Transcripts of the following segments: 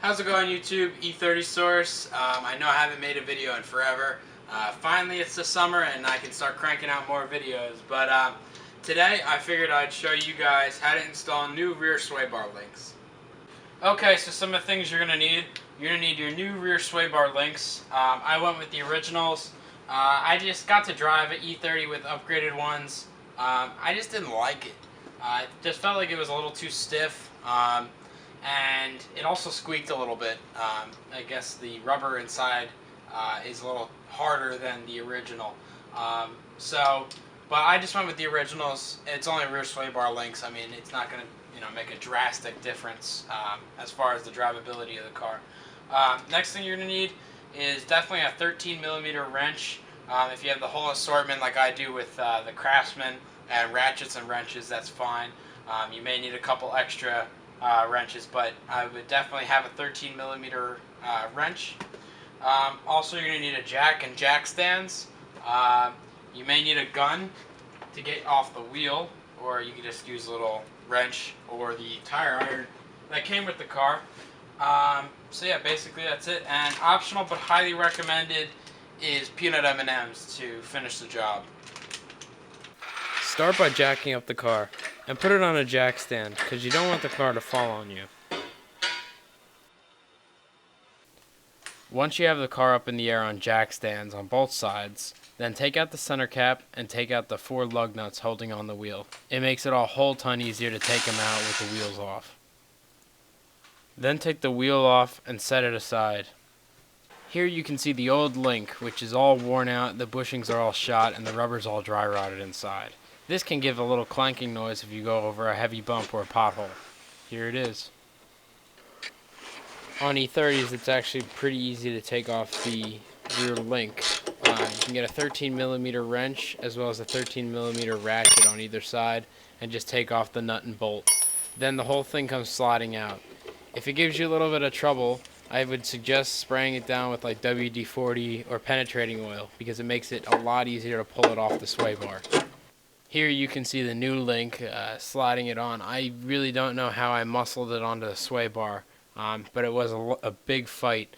How's it going, YouTube? E30 Source. I know I haven't made a video in forever. Finally, it's the summer and I can start cranking out more videos. But today, I figured I'd show you guys how to install new rear sway bar links. Okay, so some of the things you're going to need. You're going to need your new rear sway bar links. I went with the originals. I just got to drive an E30 with upgraded ones. I just didn't like it. It just felt like it was a little too stiff. And it also squeaked a little bit. I guess the rubber inside is a little harder than the original. But I just went with the originals. It's only rear sway bar links. I mean, it's not going to make a drastic difference as far as the drivability of the car. Next thing you're going to need is definitely a 13mm wrench. If you have the whole assortment like I do with the Craftsman and ratchets and wrenches, that's fine. You may need a couple extra wrenches, but I would definitely have a 13mm wrench. Also, you're going to need a jack and jack stands. You may need a gun to get off the wheel, or you can just use a little wrench or the tire iron that came with the car. So yeah, basically that's it. And optional but highly recommended is peanut M&Ms to finish the job. Start by jacking up the car and put it on a jack stand because you don't want the car to fall on you. Once you have the car up in the air on jack stands on both sides, then take out the center cap and take out the 4 lug nuts holding on the wheel. It makes it a whole ton easier to take them out with the wheels off. Then take the wheel off and set it aside. Here you can see the old link, which is all worn out, the bushings are all shot, and the rubber's all dry rotted inside. This can give a little clanking noise if you go over a heavy bump or a pothole. Here it is. On E30s, it's actually pretty easy to take off the rear link. You can get a 13mm wrench as well as a 13mm ratchet on either side and just take off the nut and bolt. Then the whole thing comes sliding out. If it gives you a little bit of trouble, I would suggest spraying it down with like WD-40 or penetrating oil because it makes it a lot easier to pull it off the sway bar. Here you can see the new link sliding it on. I really don't know how I muscled it onto the sway bar, but it was a big fight.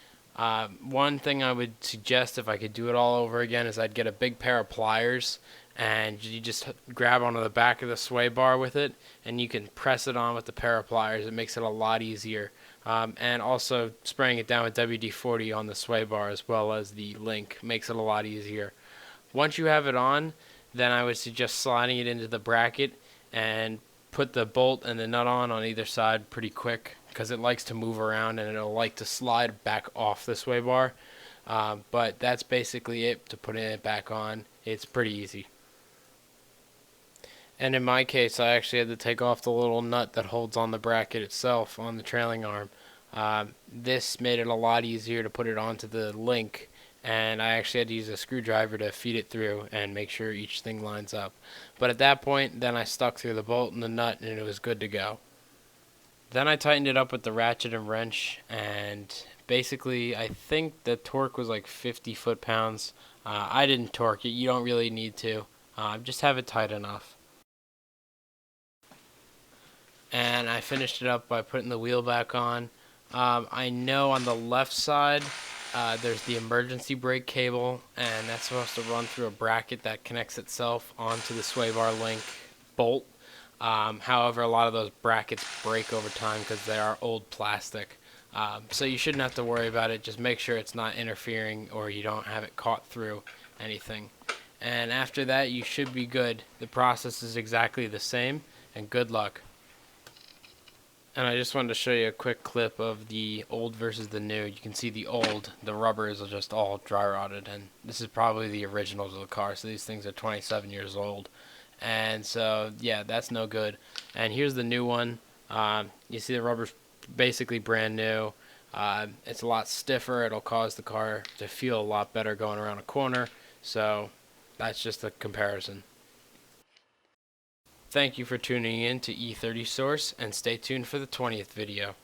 One thing I would suggest if I could do it all over again is I'd get a big pair of pliers and you just grab onto the back of the sway bar with it and you can press it on with the pair of pliers. It makes it a lot easier. And also spraying it down with WD-40 on the sway bar as well as the link makes it a lot easier. Once you have it on, then I would suggest sliding it into the bracket and put the bolt and the nut on either side pretty quick because it likes to move around and it'll like to slide back off the sway bar. But that's basically it to putting it back on. It's pretty easy. And in my case, I actually had to take off the little nut that holds on the bracket itself on the trailing arm. This made it a lot easier to put it onto the link, and I actually had to use a screwdriver to feed it through and make sure each thing lines up. But at that point, then I stuck through the bolt and the nut and it was good to go. Then I tightened it up with the ratchet and wrench, and basically I think the torque was like 50 foot-pounds. I didn't torque it, you don't really need to. Just have it tight enough. And I finished it up by putting the wheel back on. I know on the left side there's the emergency brake cable, and that's supposed to run through a bracket that connects itself onto the sway bar link bolt. However, a lot of those brackets break over time because they are old plastic. So you shouldn't have to worry about it. Just make sure it's not interfering or you don't have it caught through anything. And after that, you should be good. The process is exactly the same, and good luck. And I just wanted to show you a quick clip of the old versus the new. You can see the old, the rubber is just all dry rotted, and this is probably the originals of the car, so these things are 27 years old. And so, yeah, that's no good. And here's the new one. You see the rubber's basically brand new. It's a lot stiffer. It'll cause the car to feel a lot better going around a corner. So that's just a comparison. Thank you for tuning in to E30 Source, and stay tuned for the 20th video.